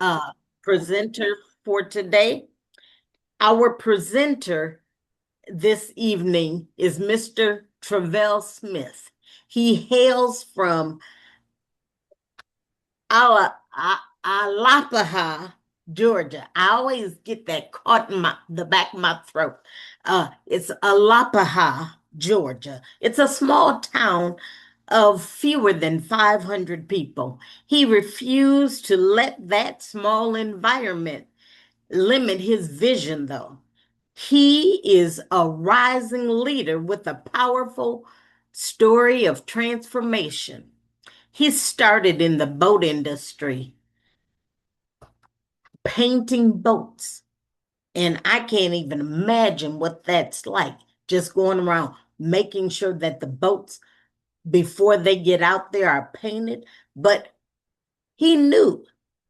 uh, presenter for today. Our presenter this evening is Mr. Travell Smith. He hails from Alapaha, Georgia. I always get that caught in the back of my throat. It's Alapaha, Georgia. It's a small town of fewer than 500 people. He refused to let that small environment limit his vision, though. He is a rising leader with a powerful story of transformation. He started in the boat industry, painting boats. And I can't even imagine what that's like, just going around making sure that the boats, before they get out there, are painted. But he knew,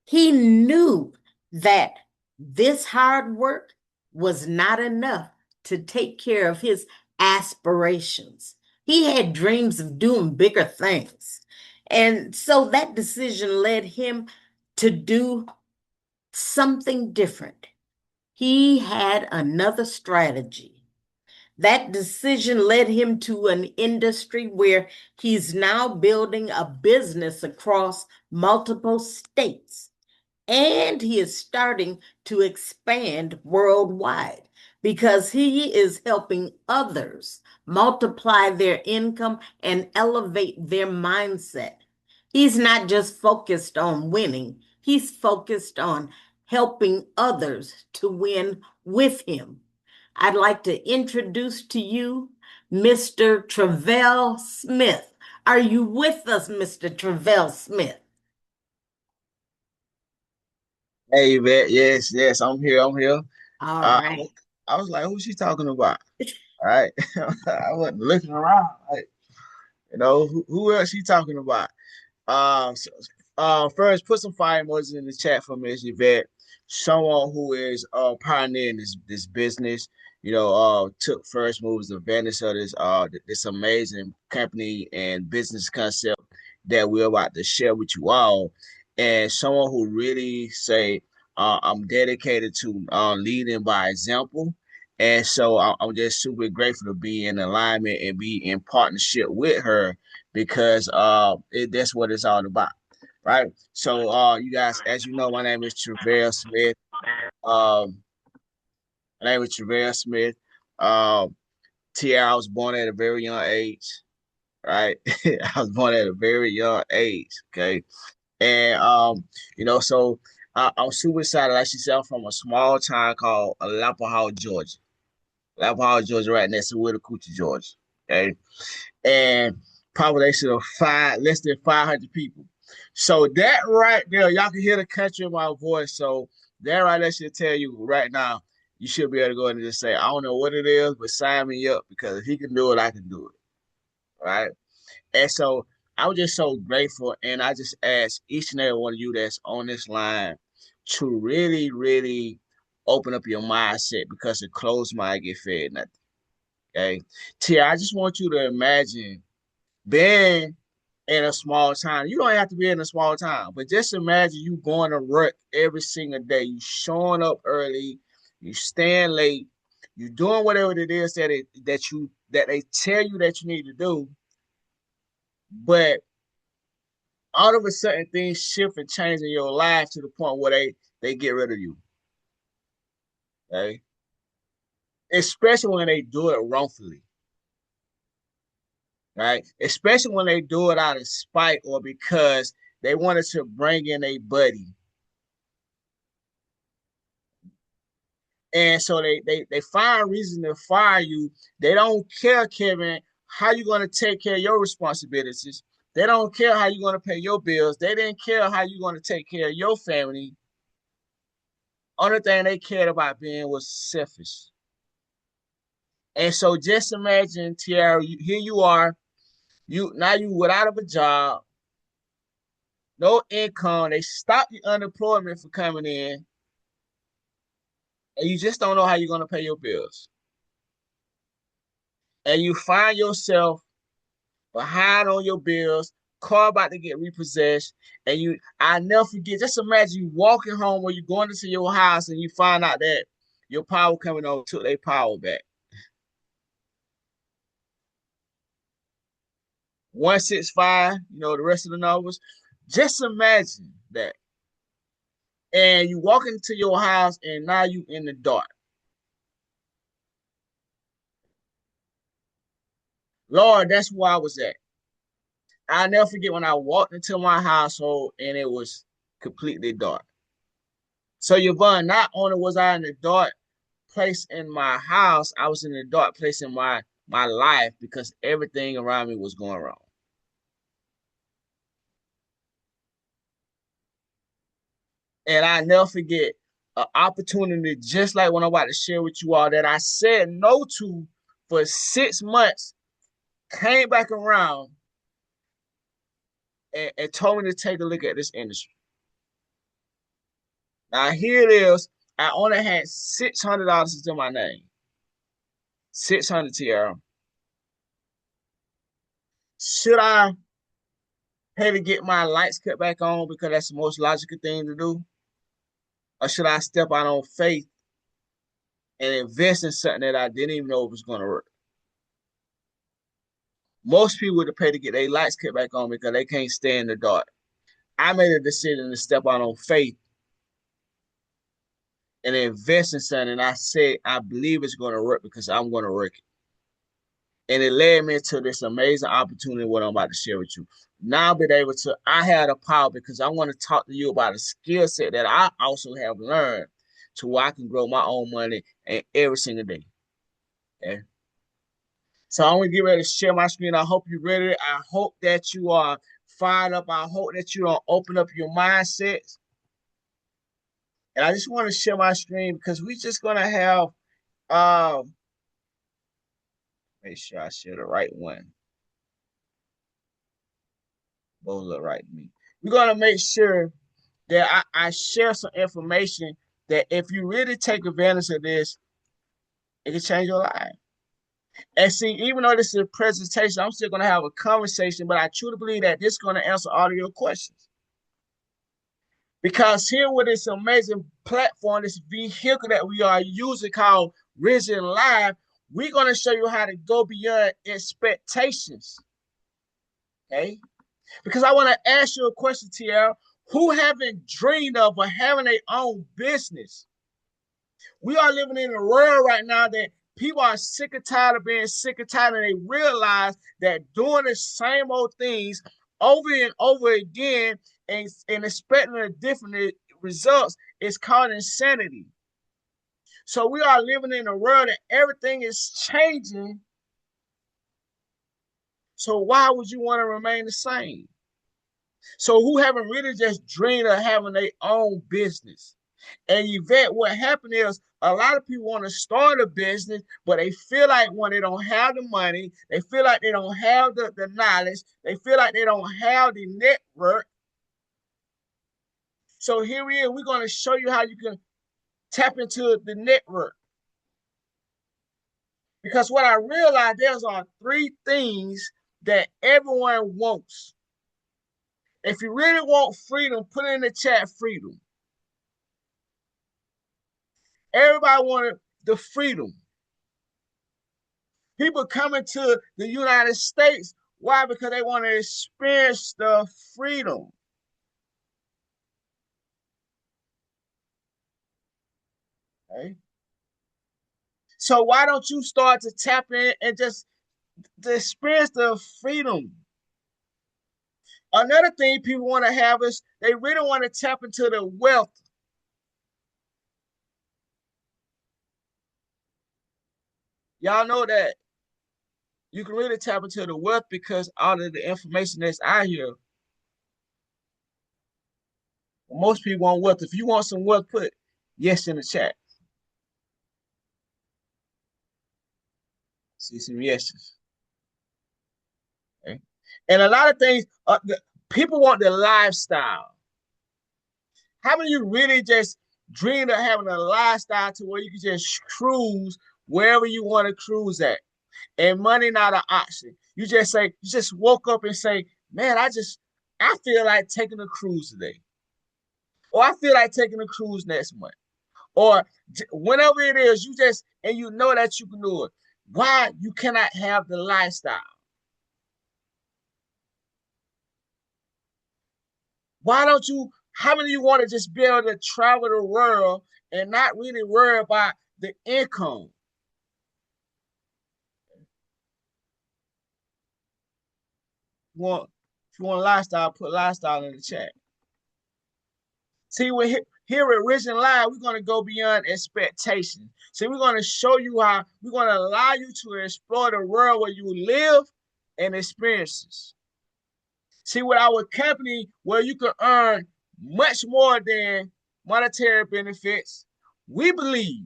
he knew that this hard work was not enough to take care of his aspirations. He had dreams of doing bigger things. And so that decision led him to do something different. He had another strategy. That decision led him to an industry where he's now building a business across multiple states. And he is starting to expand worldwide because he is helping others multiply their income and elevate their mindset. He's not just focused on winning, he's focused on helping others to win with him. I'd like to introduce to you Mr. Travell Smith. Are you with us, Mr. Travell Smith? Hey, man. Yes, yes, I'm here. I'm here. All Uh, I, right. was, I was like, who's she talking about? All right. I wasn't looking around. Like, who else she talking about? First, put some fire emojis in the chat for Miss Yvette. Someone who is pioneering this business. Took first moves advantage of this amazing company and business concept that we're about to share with you all. And someone who really say, I'm dedicated to leading by example. And so I'm just super grateful to be in alignment and be in partnership with her because that's what it's all about, right? So you guys, as you know, my name is Travell Smith. Um, my name is Travell Smith. Um, I was born at a very young age, right? I was born at a very young age, okay? And so I'm super excited. Like she said, I'm from a small town called Alapaha, Georgia. Alapaha, Georgia, right next to Whitacucci, Georgia. Okay, and population of less than 500 people. So that right there, y'all can hear the country in my voice. So that right there should tell you right now, you should be able to go in and just say, I don't know what it is, but sign me up because if he can do it, I can do it. Right. And so I was just so grateful. And I just ask each and every one of you that's on this line to really, really open up your mindset because a closed mind get fed nothing. Okay. Tia, I just want you to imagine being in a small town. You don't have to be in a small town, but just imagine you going to work every single day. You showing up early, you staying late, you doing whatever it is that they tell you that you need to do, but all of a sudden things shift and change in your life to the point where they get rid of you. Okay? Especially when they do it wrongfully. Right? Especially when they do it out of spite or because they wanted to bring in a buddy. And so they find a reason to fire you. They don't care, Kevin, how you going to take care of your responsibilities. They don't care how you're going to pay your bills. They didn't care how you're going to take care of your family. Only thing they cared about being was selfish. And so just imagine, Tiara, here you are. You without a job, no income. They stop the unemployment for coming in, and you just don't know how you're going to pay your bills. And you find yourself behind on your bills, car about to get repossessed, and I never forget. Just imagine you walking home or you going into your house and you find out that your power coming on took their power back. 165, the rest of the numbers. Just imagine that. And you walk into your house and now you in the dark. Lord, that's where I was at. I'll never forget when I walked into my household and it was completely dark. So Yvonne, not only was I in the dark place in my house, I was in the dark place in my life because everything around me was going wrong. And I never forget an opportunity just like what I'm about to share with you all that I said no to for 6 months, came back around and told me to take a look at this industry. Now here it is. I only had $600 to my name. 600 TR. Should I pay to get my lights cut back on because that's the most logical thing to do? Or should I step out on faith and invest in something that I didn't even know was going to work? Most people would pay to get their lights cut back on because they can't stay in the dark. I made a decision to step out on faith and invest in something. And I said, I believe it's going to work because I'm going to work it. And it led me to this amazing opportunity, what I'm about to share with you. Now I've been able to, I had a power because I want to talk to you about a skill set that I also have learned to where I can grow my own money every single day. Okay. So I'm gonna get ready to share my screen. I hope you're ready. I hope that you are fired up. I hope that you don't open up your mindsets. And I just want to share my screen because we're just gonna have make sure I share the right one. Both look right to me. We're gonna make sure that I share some information that if you really take advantage of this, it can change your life. And see, even though this is a presentation, I'm still gonna have a conversation, but I truly believe that this is gonna answer all of your questions. Because here with this amazing platform, this vehicle that we are using called Risen Live, we're going to show you how to go beyond expectations. Okay? Because I want to ask you a question, TL. Who haven't dreamed of or having their own business? We are living in a world right now that people are sick and tired of being sick and tired, and they realize that doing the same old things over and over again and expecting a different results is called insanity. So we are living in a world that everything is changing. So why would you want to remain the same? So who haven't really just dreamed of having their own business? And Yvette, what happened is a lot of people want to start a business, but they feel like when they don't have the money, they feel like they don't have the knowledge, they feel like they don't have the network. So here we are. We're going to show you how you can tap into the network. Because what I realized, there's are three things that everyone wants. If you really want freedom, put in the chat freedom. Everybody wanted the freedom. People coming to the United States. Why? Because they want to experience the freedom. Okay? So why don't you start to tap in and just to experience the freedom? Another thing people want to have is they really want to tap into the wealth. Y'all know that you can really tap into the wealth because all of the information that's out here. Most people want wealth. If you want some wealth, put yes in the chat. See some yeses. Okay. And a lot of things, people want the lifestyle. How many of you really just dreamed of having a lifestyle to where you can just cruise wherever you want to cruise at? And money not an option. You just woke up and say, man, I feel like taking a cruise today, or I feel like taking a cruise next month, or whenever it is, you just and you know that you can do it. Why you cannot have the lifestyle? Why don't you? How many of you want to just be able to travel the world and not really worry about the income? If you want a lifestyle, put lifestyle in the chat. See, here at Rich and Live, we're going to go beyond expectation. See, we're going to show you how we're going to allow you to explore the world where you live and experiences. See, with our company, where you can earn much more than monetary benefits, we believe,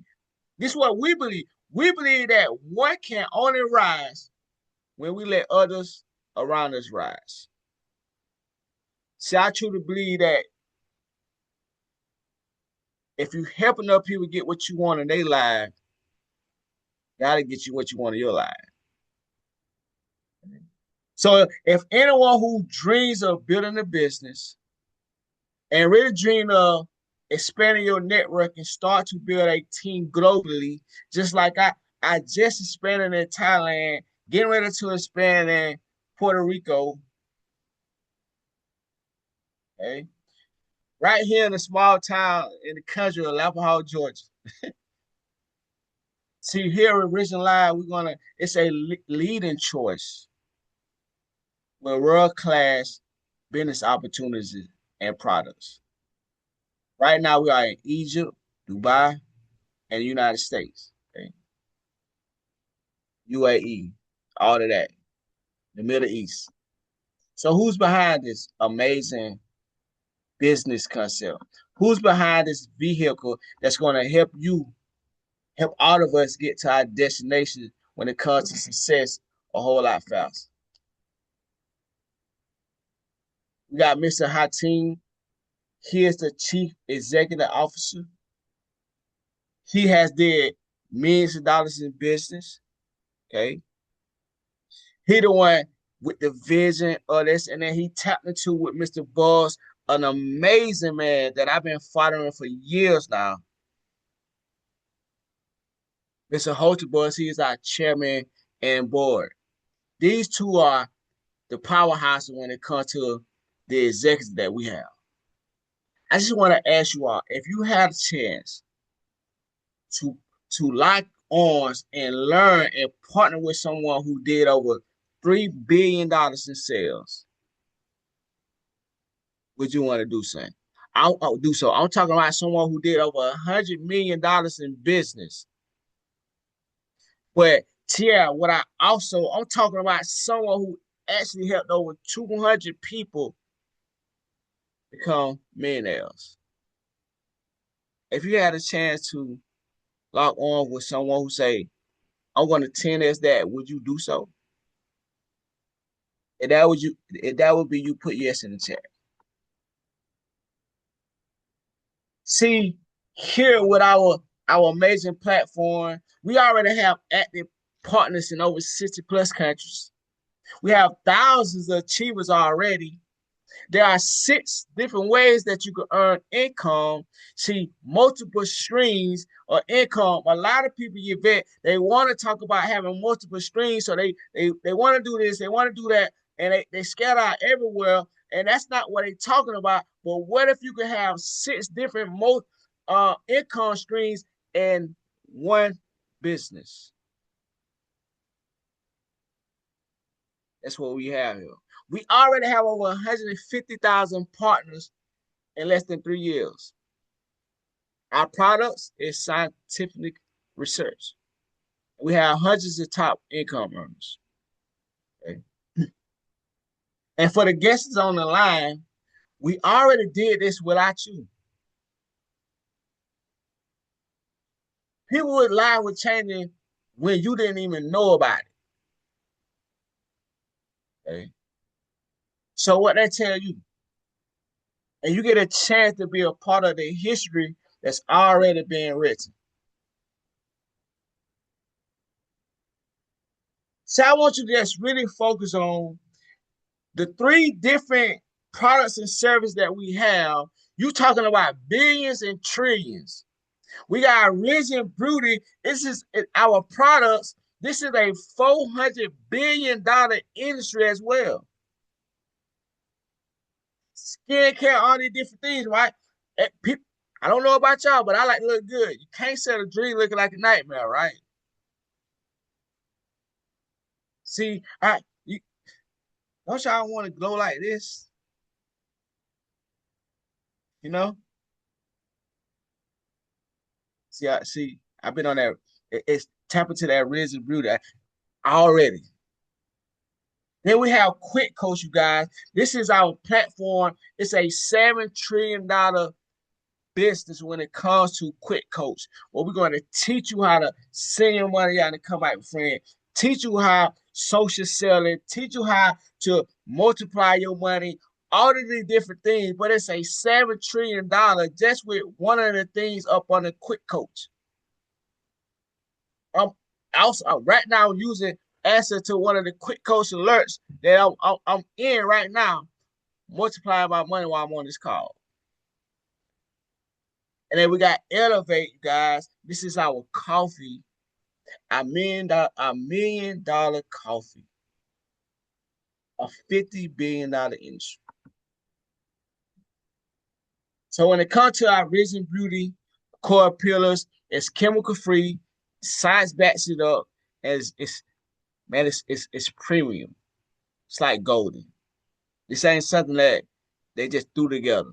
this is what we believe. We believe that one can only rise when we let others around us rise. See, I truly believe that if you help enough people get what you want in their life, gotta get you what you want in your life. So if anyone who dreams of building a business and really dream of expanding your network and start to build a team globally, just like I just expanded in Thailand, getting ready to expand in Puerto Rico, okay? Right here in a small town in the country of Arapahoe, Georgia. See, here at Rich and Live, it's a leading choice with world-class business opportunities and products. Right now, we are in Egypt, Dubai, and the United States, okay? UAE, all of that, the Middle East. So who's behind this amazing business concept? Who's behind this vehicle that's going to help all of us get to our destination when it comes to success a whole lot faster? We got Mr. Hatim. He is the chief executive officer. He has did millions of dollars in business. Okay. He the one with the vision of this, and then he tapped into with Mr. Buzz, an amazing man that I've been following for years now. Mr. Holter Buzz, he is our chairman and board. These two are the powerhouses when it comes to the executives that we have. I just want to ask you all, if you had a chance to lock arms and learn and partner with someone who did over $3 billion in sales, would you want to do something? I'll do so. I'm talking about someone who did over $100 million in business. But yeah, I'm talking about someone who actually helped over 200 people become millionaires. If you had a chance to lock on with someone who say, I'm going to 10x that, would you do so? If that would be you, put yes in the chat. See, here with our amazing platform, we already have active partners in over 60 plus countries. We have thousands of achievers already. There are 6 different ways that you can earn income. See, multiple streams of income. A lot of people, they want to talk about having multiple streams. So they want to do this, they want to do that, and they scatter out everywhere. And that's not what they're talking about. But what if you could have 6 different income streams in one business? That's what we have here. We already have over 150,000 partners in less than 3 years. Our products is scientific research. We have hundreds of top income earners. Okay? And for the guests on the line, we already did this without you. People would lie with changing when you didn't even know about it. Okay? So what they tell you, and you get a chance to be a part of the history that's already being written. So I want you to just really focus on The three different products and services that we have, you talking about billions and trillions. We got Rich and Broody. This is our products. This is a $400 billion industry as well. Skincare, all these different things, right? I don't know about y'all, but I like to look good. You can't set a dream looking like a nightmare, right? See, don't y'all want to glow like this? You know? See. I've been on that. It's tapping to that risen beauty already. Then we have Quick Coach, you guys. This is our platform. It's a $7 trillion business when it comes to Quick Coach. Well, we're going to teach you how to send your money out and come out with friends. Teach you how social selling. Teach you how to multiply your money. All of these different things, but it's a $7 trillion just with one of the things up on the Quick Coach. I'm also right now using answer to one of the Quick Coach alerts that I'm in right now, multiplying my money while I'm on this call. And then we got Elevate, guys. This is our coffee, $1 million coffee, a $50 billion industry. So when it comes to our Risen Beauty core pillars, it's chemical free, science backs it up, as it's man, it's premium. It's like golden. This ain't something that they just threw together.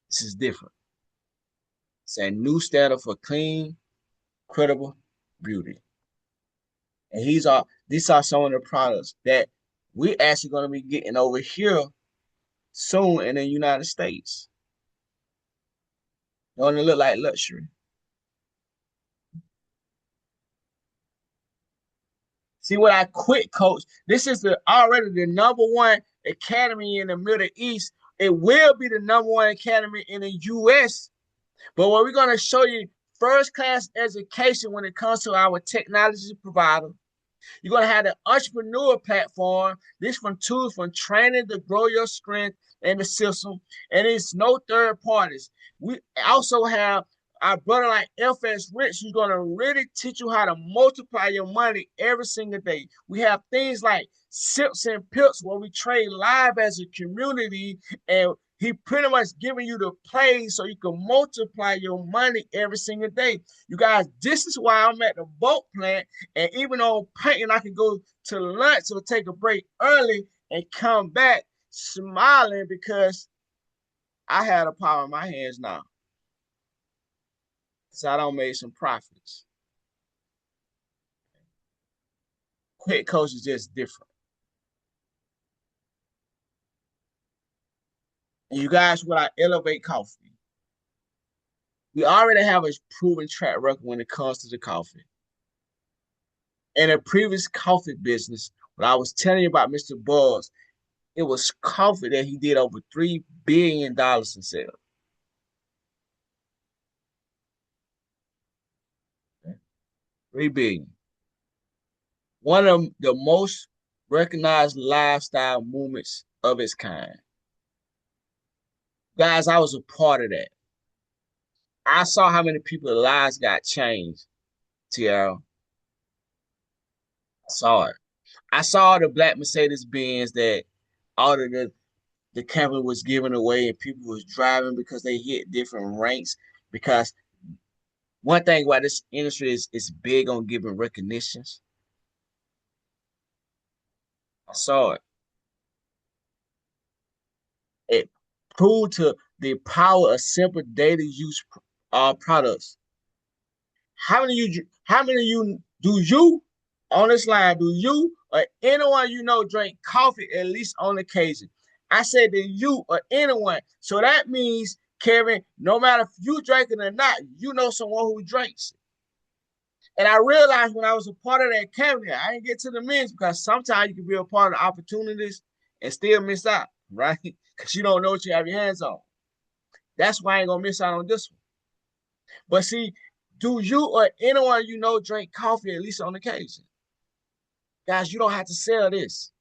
This is different. It's a new standard for clean, credible beauty. And these are some of the products that we actually going to be getting over here soon in the United States. Don't it look like luxury? See what I quit, coach. This is already the number one academy in the Middle East. It will be the number one academy in the US. But what we're going to show you first class education when it comes to our technology provider. You're going to have the entrepreneur platform. This from tools from training to grow your strength in the system. And it's no third parties. We also have our brother like FS Rich, who's going to really teach you how to multiply your money every single day. We have things like Sips and Pips where we trade live as a community, and he pretty much giving you the plays so you can multiply your money every single day. You guys, this is why I'm at the boat plant. And even on painting, I can go to lunch or take a break early and come back smiling because I had a power in my hands now. So I don't make some profits. Quick Coach is just different. And you guys, with our Elevate Coffee, we already have a proven track record when it comes to the coffee. In a previous coffee business, when I was telling you about Mr. Buzz, it was coffee that he did over $3 billion in sales. Okay? 3 billion. One of the most recognized lifestyle movements of its kind. Guys, I was a part of that. I saw how many people's lives got changed, TL. I saw it. I saw the black Mercedes Benz that all of the company was giving away and people was driving because they hit different ranks. Because one thing about this industry is big on giving recognitions. I saw it. It proved to the power of simple daily use products. How many of you do you on this line, do you or anyone you know drink coffee at least on occasion? I said that you or anyone. So that means, Kevin, no matter if you drink it or not, you know someone who drinks. And I realized when I was a part of that cabinet, I didn't get to the men's because sometimes you can be a part of the opportunities and still miss out, right? Because you don't know what you have your hands on. That's why I ain't gonna miss out on this one. But see, do you or anyone you know drink coffee at least on occasion? Guys, you don't have to sell this.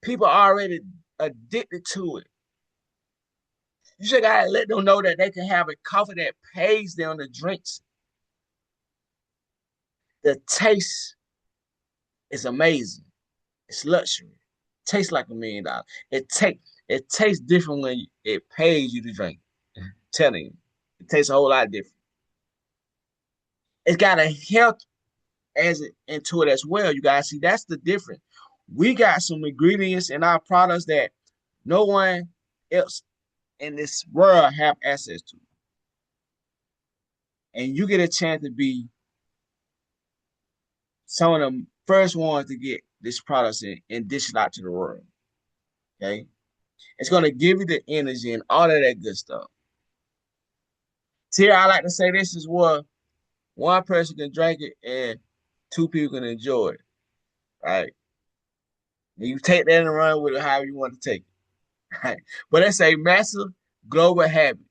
People are already addicted to it. You just gotta let them know that they can have a coffee that pays them the drinks. The taste is amazing. It's luxury. It tastes like $1 million. It tastes different when it pays you to drink. I'm telling you, it tastes a whole lot different. It's got a health as it into it as well. You guys see that's the difference. We got some ingredients in our products that no one else in this world have access to, and you get a chance to be some of the first ones to get this product and dish it out to the world. Okay, it's gonna give you the energy and all of that good stuff. Here, I like to say this is what one person can drink it and two people can enjoy it. Right? And you take that and run with it however you want to take it. Right? But it's a massive global habit.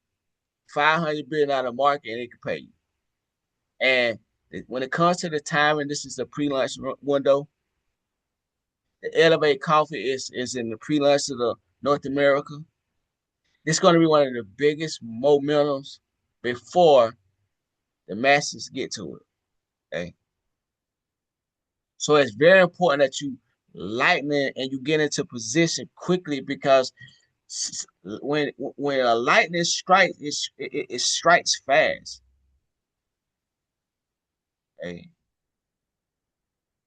500 billion out of market and it can pay you. And when it comes to the time, and this is the pre-lunch window, the Elevate Coffee is in the pre-lunch of the North America. It's going to be one of the biggest momentums before the masses get to it. Okay, so it's very important that you lighten it and you get into position quickly because when a lightning strikes, it strikes fast. Okay?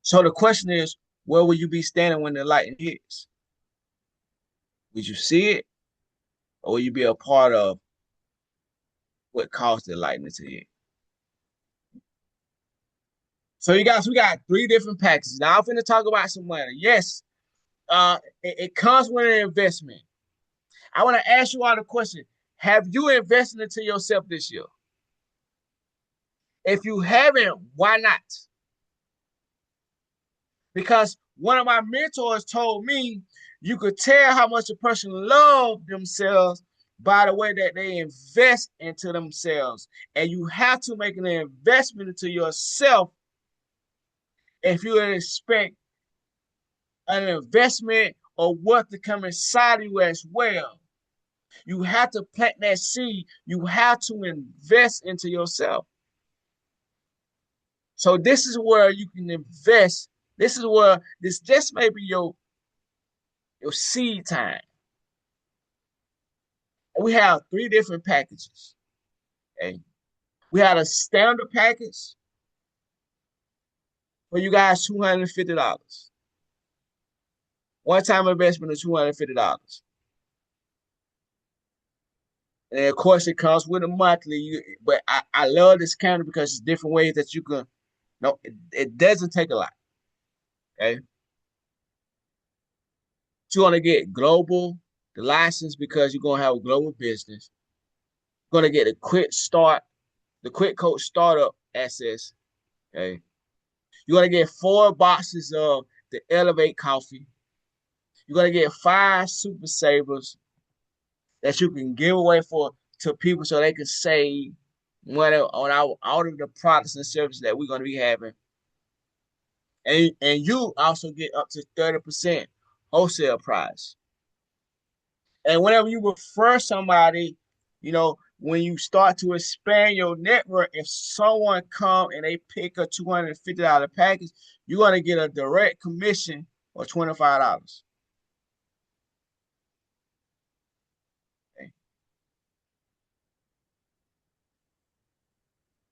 So the question is, where will you be standing when the lightning hits? Would you see it, or will you be a part of what caused the lightning to hit? So you guys, we got three different packages. Now I'm going to talk about some money. Yes, it comes with an investment. I want to ask you all the question: have you invested into yourself this year? If you haven't, why not? Because one of my mentors told me you could tell how much a person loves themselves by the way that they invest into themselves. And you have to make an investment into yourself if you expect an investment or what to come inside of you as well. You have to plant that seed. You have to invest into yourself. So this is where you can invest. This is where this just may be your seed time. And we have three different packages. Okay. We had a standard package for you guys, $250. One time investment of $250. And of course, it comes with a monthly. But I love this counter because it's different ways that you can. No, it doesn't take a lot. Okay, you're gonna get global the license because you're gonna have a global business. You're gonna get a quick start, the quick coach startup access. Okay, you're gonna get 4 boxes of the Elevate coffee. You're gonna get 5 super savers that you can give away for to people so they can save money on our all of the products and services that we're gonna be having. And you also get up to 30% wholesale price. And whenever you refer somebody, when you start to expand your network, if someone come and they pick a $250 package, you're gonna get a direct commission of $25. Okay.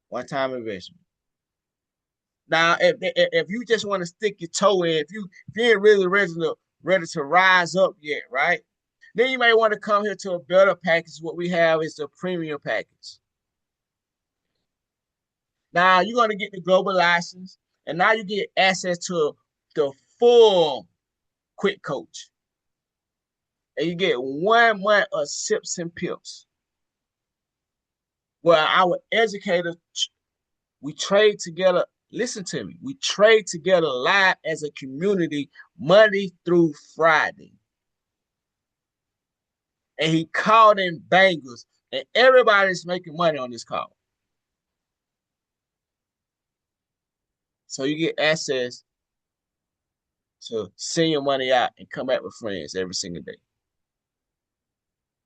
One time investment. Now, if you just want to stick your toe in, if you ain't really ready to rise up yet, right? Then you may want to come here to a better package. What we have is the premium package. Now you're going to get the global license, and now you get access to the full quick coach. And you get 1 month of sips and pills. Where our educators, we trade together. Listen to me. We trade together live as a community Monday through Friday. And he called in bangers, and everybody's making money on this call. So you get access to send your money out and come back with friends every single day.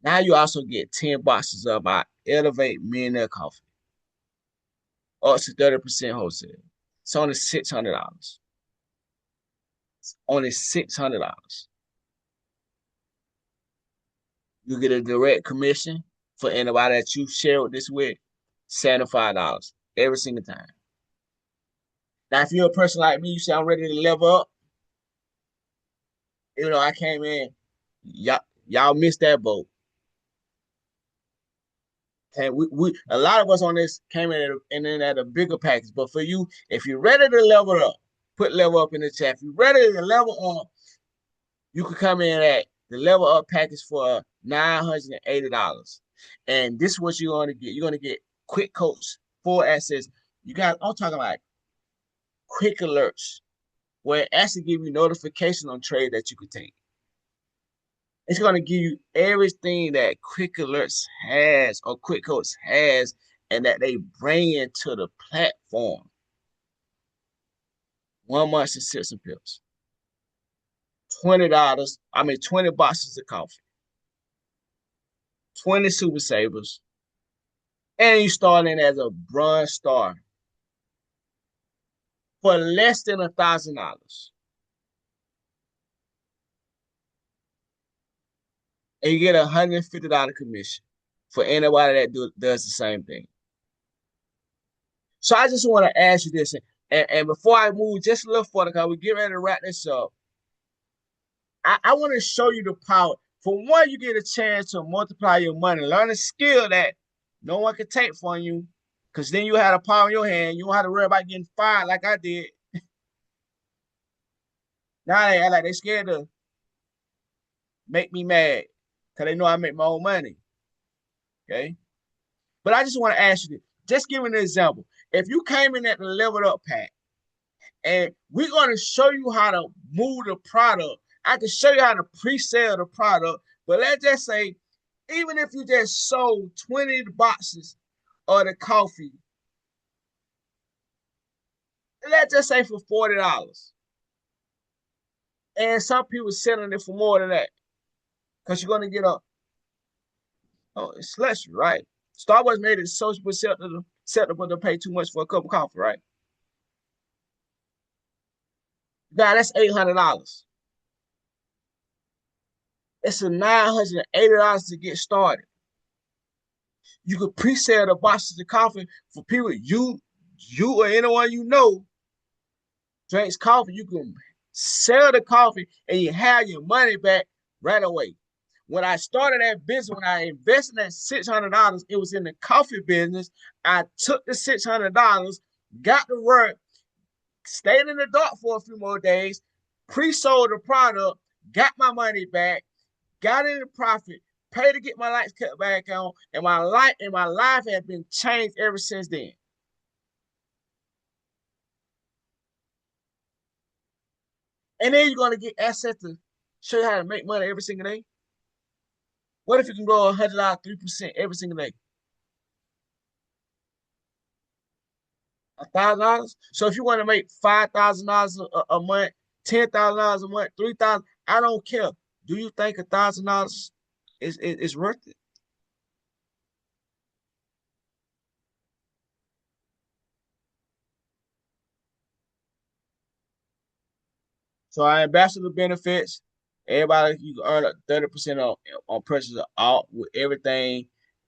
Now you also get 10 boxes of our Elevate Millionaire Coffee, up to 30% wholesale. It's only $600. Only $600. You get a direct commission for anybody that you share this with, $75 every single time. Now, if you're a person like me, you say I'm ready to level up. I came in, y'all missed that boat. And we a lot of us on this came in at a bigger package. But for you, if you're ready to level up, put level up in the chat. If you're ready to level up, you could come in at the level up package for $980. And this is what you're gonna get. You're gonna get quick coach, full access. I'm talking like quick alerts where it actually give you notification on trade that you could take. It's going to give you everything that Quick Alerts has or Quick Coach has and that they bring into the platform. 1 month subscription pills. $20, 20 boxes of coffee. 20 super savers. And you start in as a bronze star for less than $1,000. And you get $150 commission for anybody that does the same thing. So I just want to ask you this, and before I move just a little further, because we get ready to wrap this up, I want to show you the power. For one, you get a chance to multiply your money, learn a skill that no one can take from you, because then you had a power in your hand. You don't have to worry about getting fired like I did. Now they act like they scared to make me mad, because they know I make my own money. Okay? But I just want to ask you this. Just give me an example. If you came in at the leveled up pack, and we're going to show you how to move the product. I can show you how to pre-sell the product, but let's just say, even if you just sold 20 boxes of the coffee, let's just say for $40. And some people selling it for more than that because you're going to get it's less, right? Starbucks made it social acceptable to pay too much for a cup of coffee, right? Now that's $800. It's a $980 to get started. You could pre-sell the boxes of coffee for people you or anyone you know drinks coffee. You can sell the coffee and you have your money back right away. When I started that business, when I invested that $600, it was in the coffee business. I took the $600, got to work, stayed in the dark for a few more days, pre-sold the product, got my money back, got in the profit, paid to get my lights cut back on, and my life has been changed ever since then. And then you're gonna get access to show you how to make money every single day. What if you can grow $100, 3% every single day? $1,000. So if you want to make $5,000 a month, $10,000 a month, 3,000, I don't care. Do you think $1,000 is worth it? So our ambassador benefits, everybody you can earn 30% on purchase of all with everything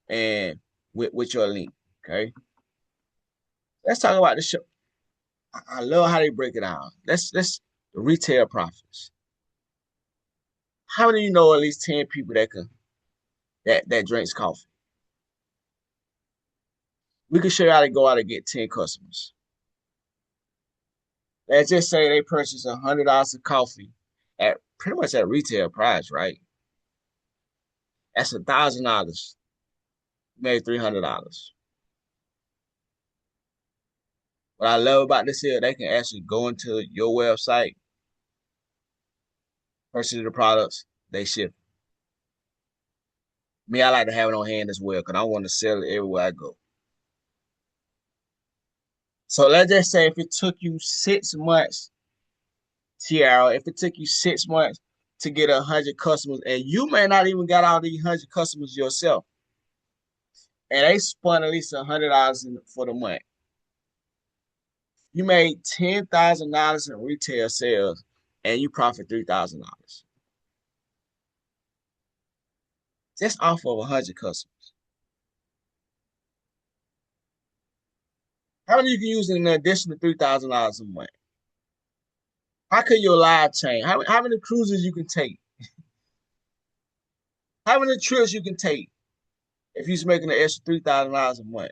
and with your link. Okay. Let's talk about the show. I love how they break it down. Let's the retail profits. How many of you know at least 10 people that drinks coffee? We can show you how to go out and get 10 customers. Let's just say they purchase $100 of coffee at pretty much at retail price, right? That's $1,000. Made $300. What I love about this here, they can actually go into your website, purchase the products, they ship. Me, I like to have it on hand as well because I want to sell it everywhere I go. So let's just say if it took you 6 months Tiara, if it took you 6 months to get 100 customers, and you may not even got all these 100 customers yourself, and they spun at least $100 for the month, you made $10,000 in retail sales, and you profit $3,000 just off of 100 customers. How many you can use in addition to $3,000 a month? How could your life change? How many cruises you can take? How many trips you can take if you're making an extra $3,000 a month?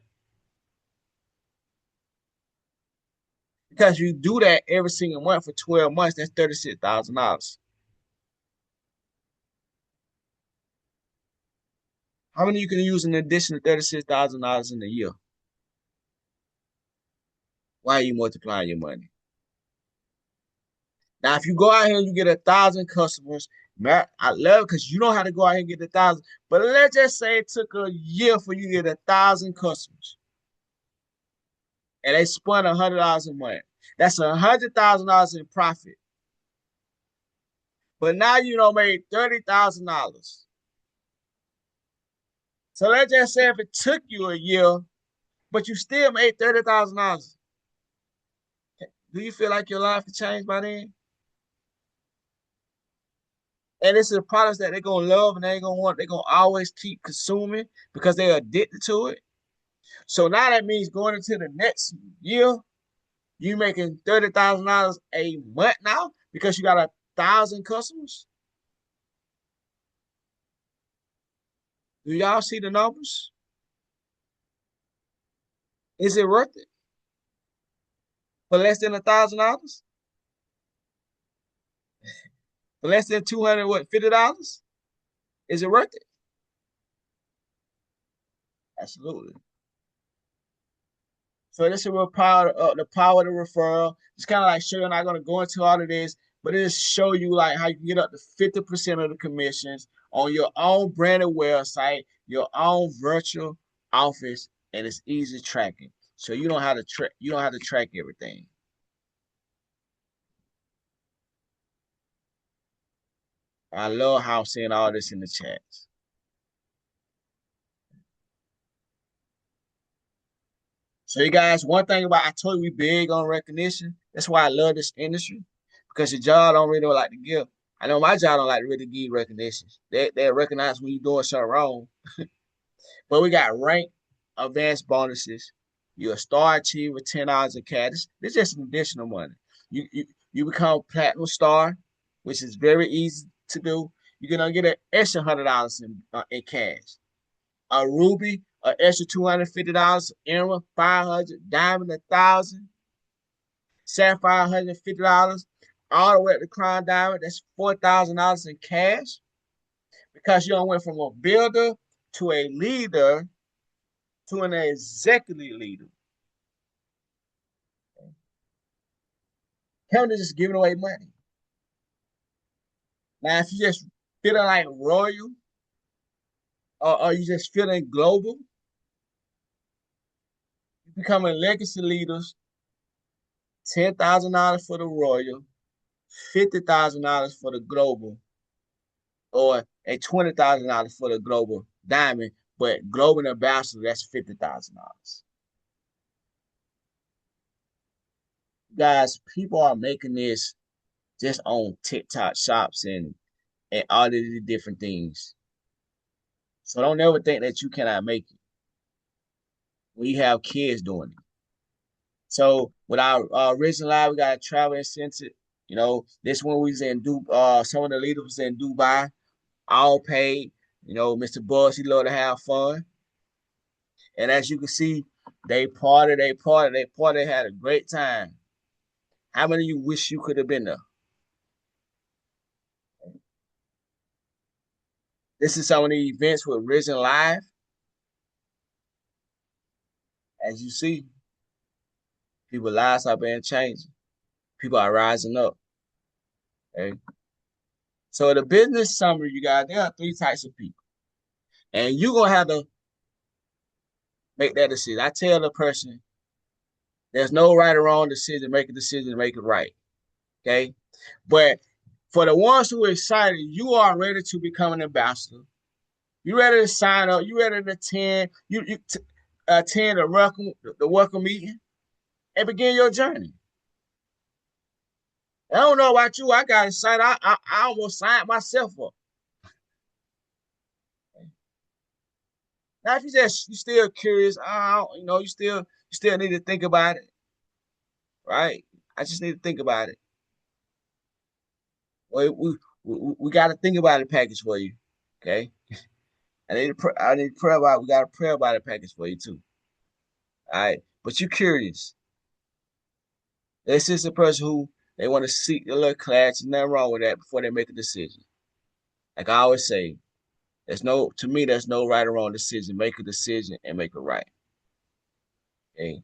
Because you do that every single month for 12 months, that's $36,000. How many you can use in addition to $36,000 in a year? Why are you multiplying your money? Now, if you go out here and you get 1,000 customers, man, I love it because you don't have to go out here and get 1,000. But let's just say it took a year for you to get 1,000 customers, and they spent $100 a month. That's $100,000 in profit. But now you don't make $30,000. So let's just say if it took you a year, but you still made $30,000, do you feel like your life could change by then? And this is a product that they're gonna love and they're gonna always keep consuming because they're addicted to it. So now that means going into the next year, you making $30,000 a month now because you got 1,000 customers. Do y'all see the numbers? Is it worth it for less than $1,000? For less than 200, what, $50? Is it worth it? Absolutely. So this is real power, the power of the referral. It's kind of like sure, you're not going to go into all of this, but it just show you like how you can get up to 50% of the commissions on your own branded website, your own virtual office, and it's easy tracking. So you don't have to track. You don't have to track everything. I love how I'm seeing all this in the chats. So you guys, one thing about I told you we big on recognition. That's why I love this industry because your job don't really like to give. I know my job don't like to really give recognition. They recognize when you're doing something wrong. But we got rank advanced bonuses. You're a star achiever, $10 in cash. This is just some additional money. You become platinum star, which is very easy to do. You're gonna get an extra $100 in cash. A ruby, an extra $250. Emerald, 500. Diamond, 1,000. Sapphire, $150. All the way up to crown diamond, that's $4,000 in cash because you went from a builder to a leader to an executive leader. Kevin is just giving away money. Now, if you just feeling like royal or you just feeling global, you becoming legacy leaders, $10,000 for the royal, $50,000 for the global, or a $20,000 for the global diamond, but global ambassador, that's $50,000. Guys, people are making this just on TikTok shops and all of these different things. So don't ever think that you cannot make it when you have kids doing it. So with our original live, we got a travel incentive. You know, this one we was in some of the leaders was in Dubai, all paid. You know, Mr. Buzz, he love to have fun. And as you can see, they had a great time. How many of you wish you could have been there? This is some of the events with Risen Live. As you see, people's lives are being changed. People are rising up. Okay? So the business summary, you guys, there are three types of people. And you're gonna have to make that decision. I tell the person there's no right or wrong decision, make a decision, make it right. Okay. But for the ones who are excited, you are ready to become an ambassador. You ready to sign up? You ready to attend the welcome meeting and begin your journey? I don't know about you. I got excited. I almost signed myself up. Now, if you still curious, you still need to think about it, right? I just need to think about it. We got to think about a package for you, okay? I need to pray about. We got to pray about a package for you too, all right? But you curious. This is a person who they want to seek a little class. There's nothing wrong with that before they make a decision. Like I always say, to me, there's no right or wrong decision. Make a decision and make it right. Okay.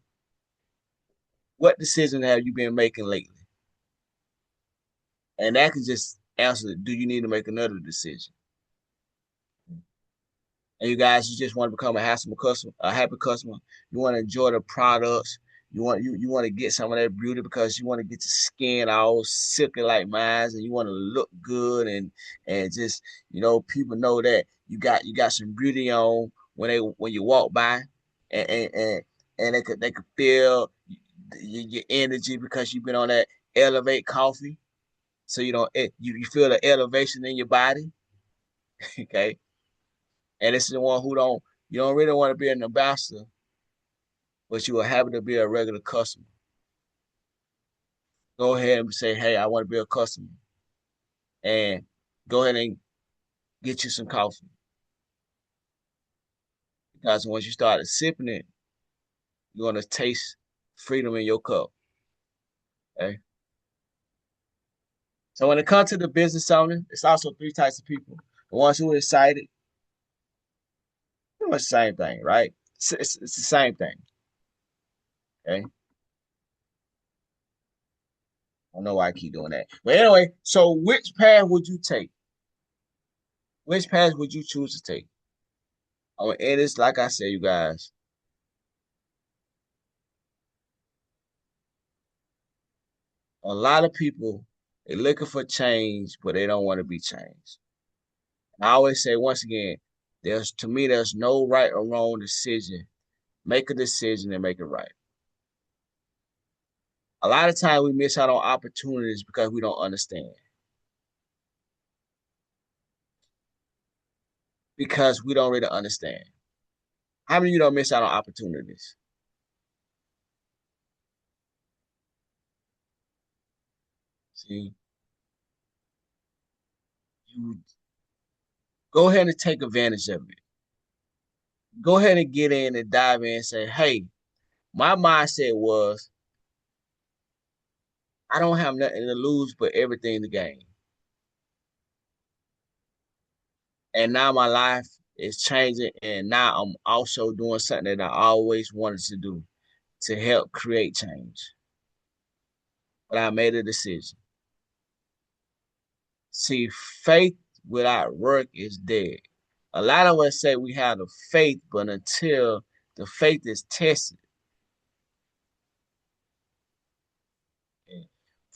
What decision have you been making lately? And that can just answer, do you need to make another decision? And you guys, you just want to become a happy customer. You want to enjoy the products. You want to get some of that beauty because you want to get your skin all silky like mine, and you want to look good and just people know that you got some beauty on when you walk by, and they could feel your energy because you've been on that Elevate coffee, so you feel the elevation in your body. Okay. And this is the one who you don't really want to be an ambassador, but you are happy to be a regular customer. Go ahead and say, hey, I want to be a customer. And go ahead and get you some coffee. Because once you start sipping it, you're going to taste freedom in your cup. Okay. So when it comes to the business owner, it's also three types of people. The ones who are excited, pretty much the same thing, right? It's the same thing. Okay. I don't know why I keep doing that. But anyway, so which path would you take? Which path would you choose to take? Oh, and it's like I said, you guys, a lot of people they're looking for change, but they don't want to be changed. I always say once again, there's no right or wrong decision. Make a decision and make it right. A lot of times we miss out on opportunities because we don't understand. Because we don't really understand. How many of you don't miss out on opportunities? See, you go ahead and take advantage of it. Go ahead and get in and dive in and say, hey, my mindset was I don't have nothing to lose but everything to gain. And now my life is changing, and now I'm also doing something that I always wanted to do to help create change. But I made a decision. See, faith without work is dead. A lot of us say we have the faith, but until the faith is tested,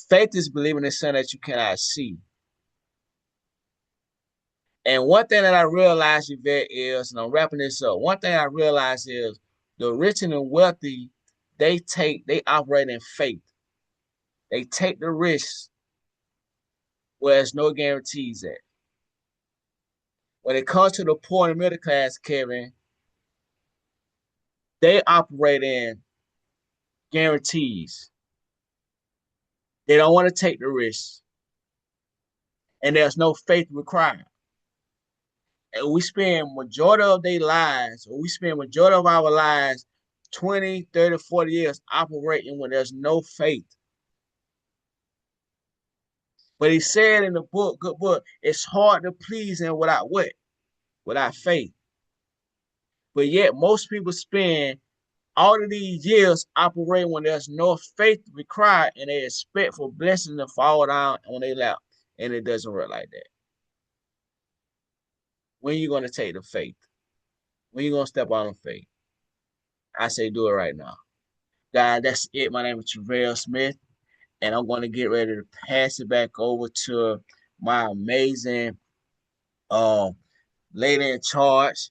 faith is believing in something that you cannot see. And one thing that I realized, Yvette, is, and I'm wrapping this up, one thing I realized is the rich and the wealthy, they operate in faith. They take the risk where there's no guarantees at. When it comes to the poor and middle class, Kevin, they operate in guarantees. They don't want to take the risk, and there's no faith required. And we spend majority of their lives, or we spend majority of our lives, 20, 30, 40 years operating when there's no faith. But he said in the book, good book, it's hard to please him without what? Without faith. But yet most people spend all of these years operating when there's no faith required and they expect for blessings to fall down on their lap. And it doesn't work like that. When are you going to take the faith? When are you going to step out on faith? I say do it right now. God, that's it. My name is Travell Smith. and I'm going to get ready to pass it back over to my amazing um lady in charge.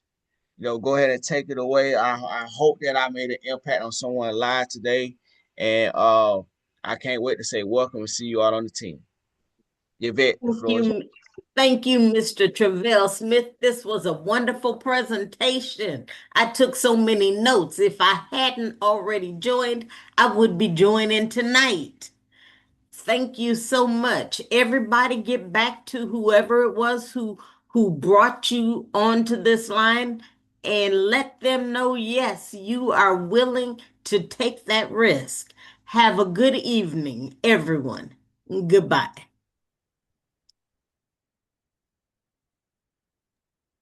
Go ahead and take it away. I hope that I made an impact on someone live today, and I can't wait to say welcome and see you out on the team. Yvette, the Thank floor is yours. you. Thank you, Mr. Travell Smith. This was a wonderful presentation. I took so many notes. If I hadn't already joined, I would be joining tonight. Thank you so much. Everybody get back to whoever it was who brought you onto this line and let them know, yes, you are willing to take that risk. Have a good evening, everyone. Goodbye.